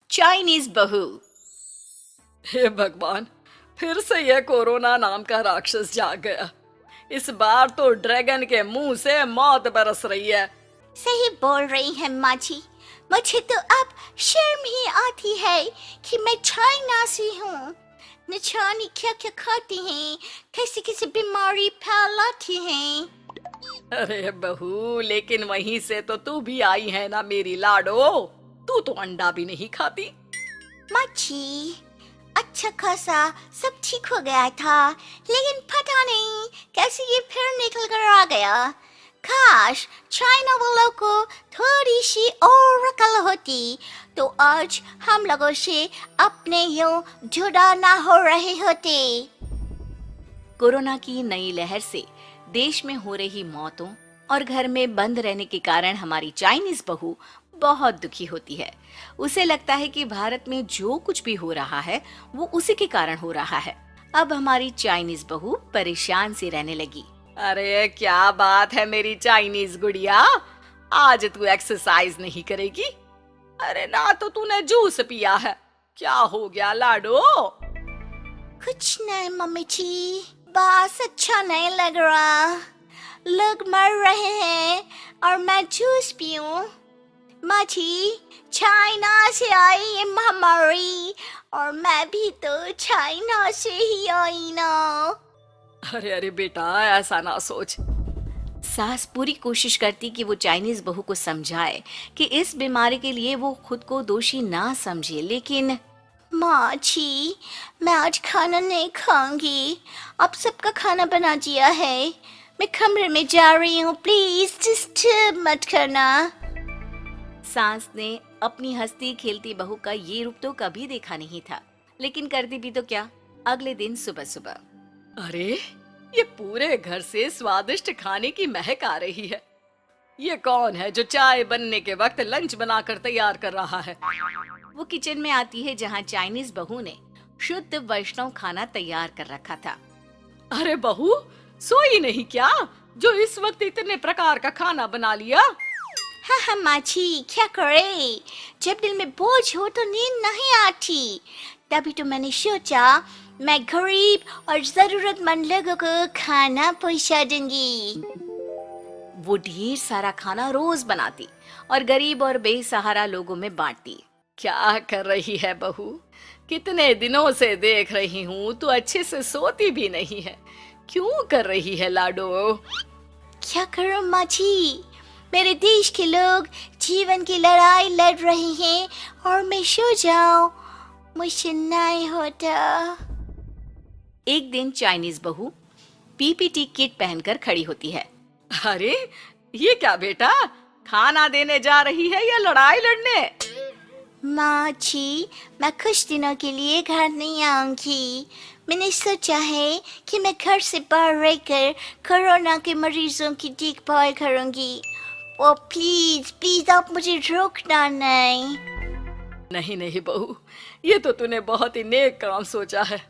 Chinese बहू। हे भगवान, फिर से यह कोरोना नाम का राक्षस जाग गया। इस बार तो ड्रैगन के मुंह से मौत बरस रही है। सही बोल रही है माँ जी। मुझे तो अब शर्म ही आती है कि मैं चाइना से हूँ। न जाने क्या क्या खाती हैं, कैसी कैसी बीमारी फैलाती हैं। अरे बहू, लेकिन वहीं से तो तू भी आई है ना मेरी लाडो। तू तो अंडा भी नहीं खाती। माँ जी, अच्छा खासा सब ठीक हो गया था, लेकिन पता नहीं कैसे ये फिर निकल कर आ गया। काश चाइना वालों को थोड़ी सी और अकल होती तो आज हम लोगों से अपने यूं जुदा ना हो रहे होते। कोरोना की नई लहर से देश में हो रही मौतों और घर में बंद रहने के कारण हमारी चाइनीज बहू बहुत दुखी होती है। उसे लगता है कि भारत में जो कुछ भी हो रहा है वो उसी के कारण हो रहा है। अब हमारी चाइनीज बहू परेशान सी रहने लगी। अरे क्या बात है मेरी चाइनीज गुड़िया, आज तू एक्सरसाइज नहीं करेगी? अरे ना तो तूने जूस पिया है। क्या हो गया लाडो? कुछ नहीं मम्मी जी, बस अच्छा नहीं लग रहा। लोग मर रहे हैं और मैं जूस पीऊं। माँ जी, चाइना से आई ये महामारी और मैं भी तो चाइना से ही आई ना। अरे अरे बेटा, ऐसा ना सोच। सास पूरी कोशिश करती कि वो चाइनीज बहू को समझाए कि इस बीमारी के लिए वो खुद को दोषी ना समझे, लेकिन माँ जी, मैं आज खाना नहीं खाऊंगी। अब सबका खाना बना दिया है। मैं कमरे में जा रही हूँ, प्लीज डिस्टर्ब मत करना। सास ने अपनी हंसती खेलती बहू का ये रूप तो कभी देखा नहीं था, लेकिन करती भी तो क्या। अगले दिन सुबह सुबह, अरे ये पूरे घर से स्वादिष्ट खाने की महक आ रही है। ये कौन है जो चाय बनने के वक्त लंच बनाकर तैयार कर रहा है? वो किचन में आती है जहाँ चाइनीज बहू ने शुद्ध वैष्णव खाना तैयार कर रखा था। अरे बहू, सोई नहीं क्या जो इस वक्त इतने प्रकार का खाना बना लिया? हाँ हाँ माँ जी, क्या करे, जब दिल में बोझ हो तो नींद नहीं आती। तभी तो मैंने सोचा मैं गरीब और जरूरतमंद लोगों को खाना पहुंचा दूंगी। वो ढेर सारा खाना रोज बनाती और गरीब और बेसहारा लोगों में बांटती। क्या कर रही है बहू? कितने दिनों से देख रही हूँ तू अच्छे से सोती भी नहीं है। क्यों कर रही है लाडो? क्या करूं माँ जी, मेरे देश के लोग जीवन की लड़ाई लड़ रहे हैं और मैं सो जाऊं, मुझसे नहीं होता। एक दिन चाइनीज बहू पीपीटी किट पहनकर खड़ी होती है। अरे ये क्या बेटा, खाना देने जा रही है या लड़ाई लड़ने? माँ जी, मैं कुछ दिनों के लिए घर नहीं आऊंगी। मैंने सोचा है कि मैं घर से बाहर रहकर कोरोना के मरीजों की देखभाल करूंगी। ओ प्लीज प्लीज, आप मुझे रोकना नहीं। नहीं नहीं बहू, ये तो तूने बहुत ही नेक काम सोचा है।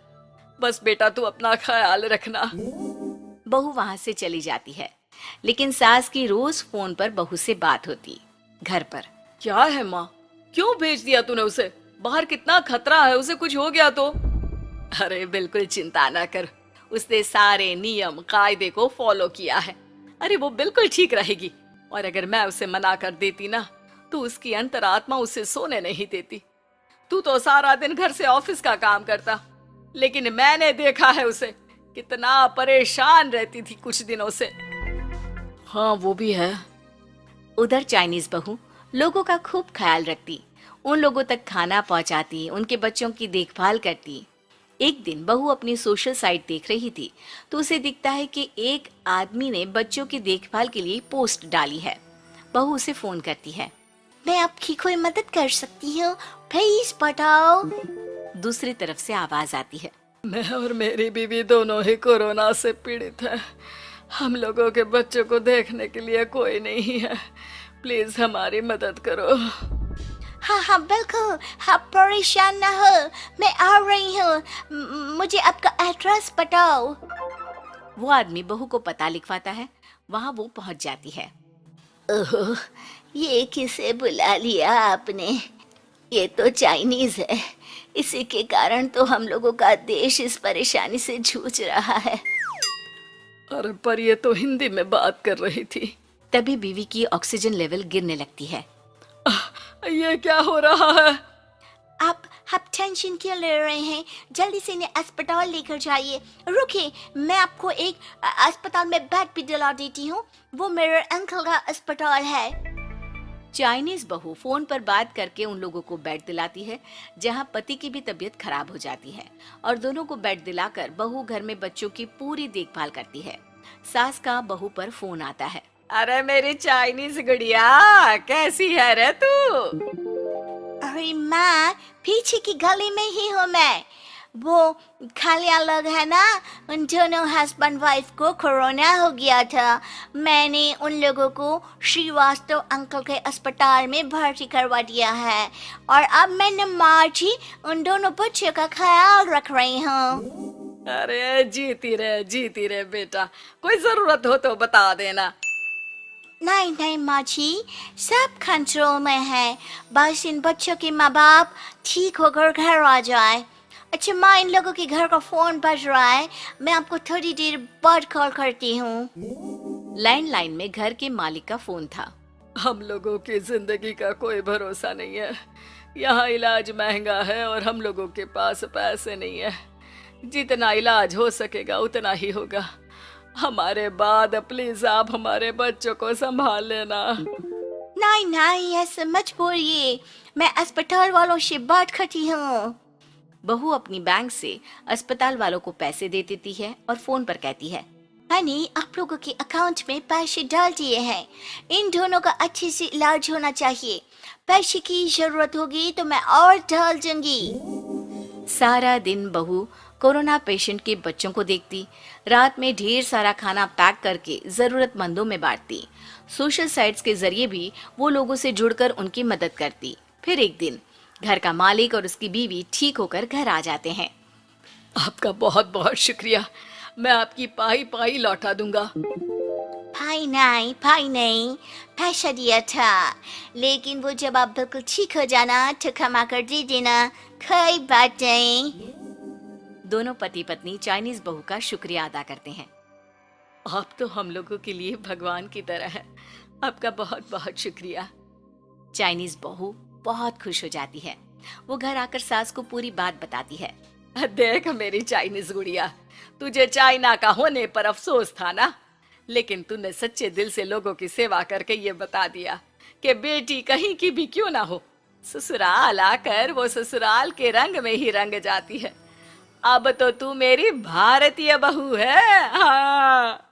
बस बेटा तू अपना ख्याल रखना। बहू वहां से चली जाती है, लेकिन सास की रोज फोन पर बहू से बात होती। घर पर क्या है माँ, क्यों भेज दिया तूने उसे? बाहर कितना खतरा है, उसे कुछ हो गया तो? अरे बिल्कुल चिंता ना कर, उसने सारे नियम कायदे को फॉलो किया है। अरे वो बिल्कुल ठीक रहेगी। और अगर मैं उसे मना कर देती ना तो उसकी अंतरात्मा उसे सोने नहीं देती। तू तो सारा दिन घर से ऑफिस का काम करता, लेकिन मैंने देखा है उसे कितना परेशान रहती थी कुछ दिनों से। हाँ वो भी है। उधर चाइनीज बहू लोगों का खूब ख्याल रखती, उन लोगों तक खाना पहुंचाती, उनके बच्चों की देखभाल करती। एक दिन बहू अपनी सोशल साइट देख रही थी तो उसे दिखता है कि एक आदमी ने बच्चों की देखभाल के लिए पोस्ट डाली है। बहू उसे फोन करती है। मैं आपकी कोई मदद कर सकती हूँ, प्लीज बताओ। दूसरी तरफ से आवाज आती है। मैं और मेरी बीवी दोनों ही कोरोना से पीड़ित हैं। हम लोगों के बच्चों को देखने के लिए कोई नहीं है। प्लीज हमारी मदद करो। हाँ हाँ बिल्कुल, आप परेशान ना हो, मैं आ रही हूँ। मुझे आपका एड्रेस बताओ। वो आदमी बहू को पता लिखवाता है। वहाँ वो पहुँच जाती है। ओह, ये किसे बुला लिया आपने? ये तो चाइनीज है, इसी के कारण तो हम लोगों का देश इस परेशानी से जूझ रहा है। अरे पर ये तो हिंदी में बात कर रही थी। तभी बीवी की ऑक्सीजन लेवल गिरने लगती है। ये क्या हो रहा है? आप टेंशन क्यों ले रहे हैं? जल्दी से इन्हें अस्पताल लेकर जाइए। रुकिए, मैं आपको एक अस्पताल में बेड भी दिला देती हूँ। वो मेरे अंकल का अस्पताल है। चाइनीज बहू फोन पर बात करके उन लोगों को बेड दिलाती है, जहां पति की भी तबीयत खराब हो जाती है और दोनों को बेड दिलाकर बहू घर में बच्चों की पूरी देखभाल करती है। सास का बहू पर फोन आता है। अरे मेरी चाइनीज गुड़िया, कैसी है रे तू? अरे माँ, पीछे की गली में ही हूँ मैं। वो खालिया लोग है ना, उन दोनों हस्बैंड वाइफ को कोरोना हो गया था। मैंने उन लोगों को श्रीवास्तव अंकल के अस्पताल में भर्ती करवा दिया है और अब मैं नमाज ही उन दोनों बच्चों का ख्याल रख रही हूँ। अरे जीती रहे बेटा, कोई जरूरत हो तो बता देना। नहीं नहीं माँ जी, सब कंट्रोल में है। बस इन बच्चों के माँ बाप ठीक होकर घर आ जाए। अच्छा माँ, इन लोगों के घर का फोन बज रहा है, मैं आपको थोड़ी देर बाद कॉल करती हूँ। लैंडलाइन में घर के मालिक का फोन था। हम लोगों की जिंदगी का कोई भरोसा नहीं है। यहाँ इलाज महंगा है और हम लोगों के पास पैसे नहीं है। जितना इलाज हो सकेगा उतना ही होगा। हमारे बाद प्लीज आप हमारे बच्चों को संभाल लेना। नहीं नहीं, ऐसे मत बोलिए, मैं अस्पताल वालों से बात करती हूँ। बहू अपनी बैंक से अस्पताल वालों को पैसे दे देती है और फोन पर कहती है, मैंने आप लोगों के अकाउंट में पैसे डाल दिए हैं। इन दोनों का अच्छे से इलाज होना चाहिए। पैसे की जरूरत होगी तो मैं और डाल दूंगी। सारा दिन बहू कोरोना पेशेंट के बच्चों को देखती, रात में ढेर सारा खाना पैक करके जरूरतमंदों में बांटती। सोशल साइट्स के जरिए भी वो लोगों से जुड़कर उनकी मदद करती। फिर एक दिन घर का मालिक और उसकी बीवी ठीक होकर घर आ जाते हैं। आपका बहुत बहुत शुक्रिया, मैं आपकी पाई पाई लौटा दूंगा। भाई नहीं, पैसा दिया था, लेकिन वो जब आप बिल्कुल ठीक हो जाना तो क्षमा कर दे देना, कोई बात नहीं। दोनों पति पत्नी चाइनीज बहू का शुक्रिया अदा करते हैं। आप तो हम लोगों के लिए भगवान की तरह हैं। आपका बहुत बहुत शुक्रिया। चाइनीज बहू बहुत खुश हो जाती है। वो घर आकर सास को पूरी बात बताती है। देख मेरी चाइनीज गुड़िया, तुझे चाइना का होने पर अफसोस था ना, लेकिन तूने सच्चे दिल से लोगों की सेवा करके ये बता दिया कि बेटी कहीं की भी क्यों ना हो, ससुराल आकर वो ससुराल के रंग में ही रंग जाती है। अब तो तू मेरी भारतीय बहू है। हाँ।